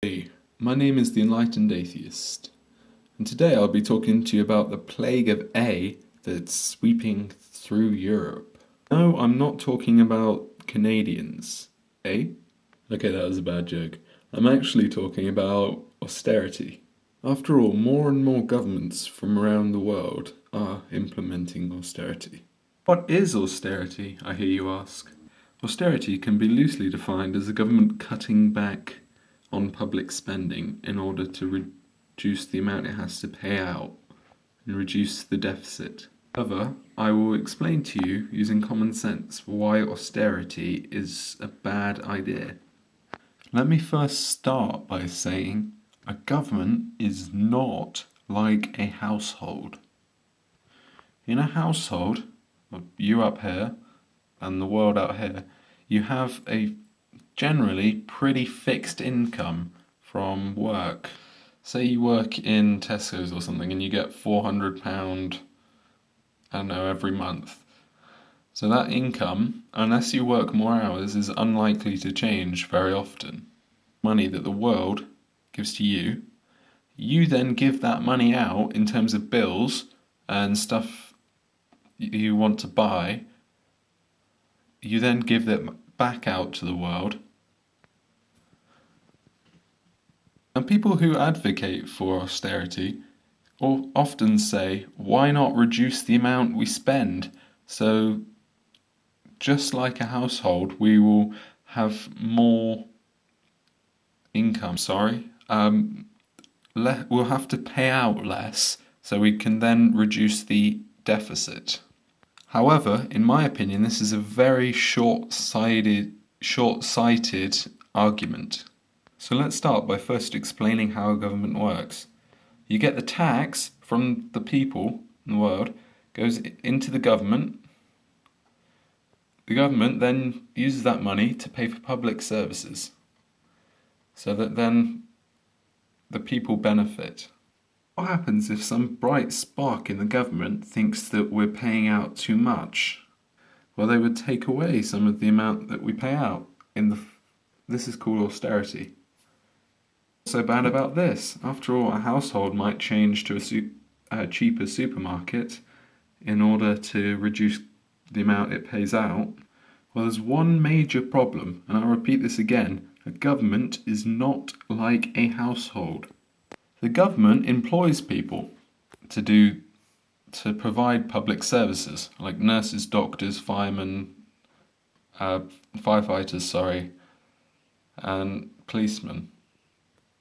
Hey, my name is the Enlightened Atheist, and today I'll be talking to you about the plague of A that's sweeping through Europe. No, I'm not talking about Canadians. Eh? Okay, that was a bad joke. I'm actually talking about austerity. After all, more and more governments from around the world are implementing austerity. What is austerity, I hear you ask? Austerity can be loosely defined as the government cutting back on public spending in order to reduce the amount it has to pay out and reduce the deficit. However, I will explain to you using common sense why austerity is a bad idea. Let me first start by saying a government is not like a household. In a household, you up here and the world out here, you have a generally pretty fixed income from work. Say you work in Tesco's or something and you get £400, I don't know, every month. So that income, unless you work more hours, is unlikely to change very often. Money that the world gives to you, you then give that money out in terms of bills and stuff you want to buy. You then give that back out to the world. And people who advocate for austerity often say, why not reduce the amount we spend? So, just like a household, we will have more income, we'll have to pay out less, so we can then reduce the deficit. However, in my opinion, this is a very short-sighted argument. So let's start by first explaining how a government works. You get the tax from the people in the world, goes into the government. The government then uses that money to pay for public services, so that then the people benefit. What happens if some bright spark in the government thinks that we're paying out too much? Well, they would take away some of the amount that we pay out. This is called austerity. What's so bad about this? After all, a household might change to a cheaper supermarket in order to reduce the amount it pays out. Well, there's one major problem, and I'll repeat this again. A government is not like a household. The government employs people to provide public services, like nurses, doctors, firemen, firefighters, and policemen,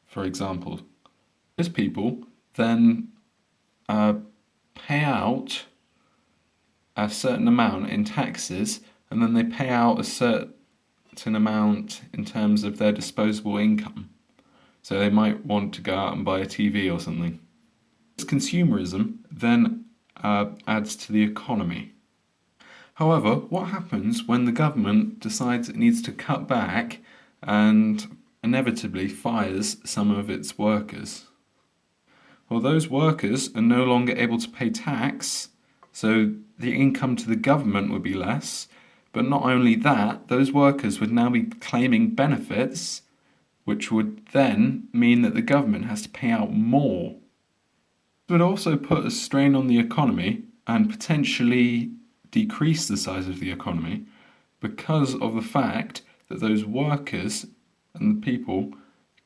for example. Those people then pay out a certain amount in taxes, and then they pay out a certain amount in terms of their disposable income. So they might want to go out and buy a TV or something. This consumerism then adds to the economy. However, what happens when the government decides it needs to cut back and inevitably fires some of its workers? Well, those workers are no longer able to pay tax, so the income to the government would be less. But not only that, those workers would now be claiming benefits, which would then mean that the government has to pay out more. It would also put a strain on the economy and potentially decrease the size of the economy because of the fact that those workers and the people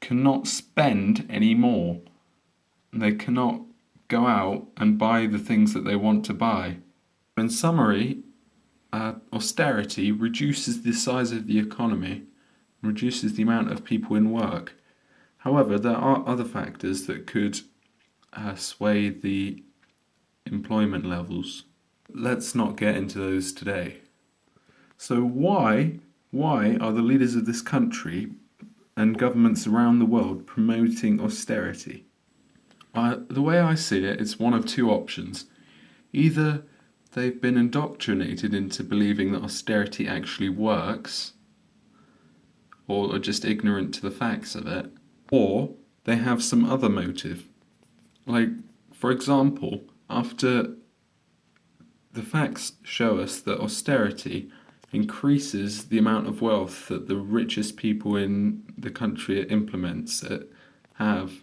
cannot spend any more. They cannot go out and buy the things that they want to buy. In summary, austerity reduces the size of the economy, reduces the amount of people in work. However, there are other factors that could sway the employment levels. Let's not get into those today. So why are the leaders of this country and governments around the world promoting austerity? The way I see it, it's one of two options. Either they've been indoctrinated into believing that austerity actually works, or are just ignorant to the facts of it, or they have some other motive. Like, for example, after the facts show us that austerity increases the amount of wealth that the richest people in the country it implements it have.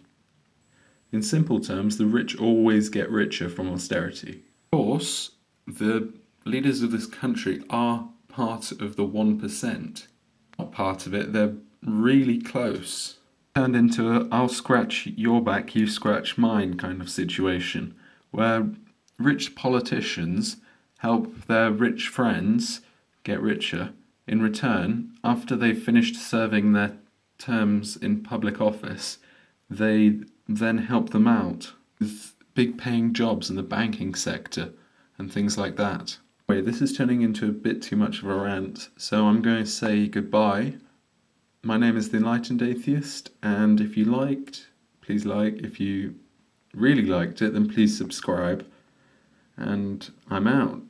In simple terms, the rich always get richer from austerity. Of course, the leaders of this country are part of the 1%. Not part of it, they're really close. Turned into a I'll scratch your back, you scratch mine kind of situation, where rich politicians help their rich friends get richer. In return, after they've finished serving their terms in public office, they then help them out with big paying jobs in the banking sector and things like that. Anyway, this is turning into a bit too much of a rant, so I'm going to say goodbye. My name is The Enlightened Atheist, and if you liked, please like. If you really liked it, then please subscribe. And I'm out.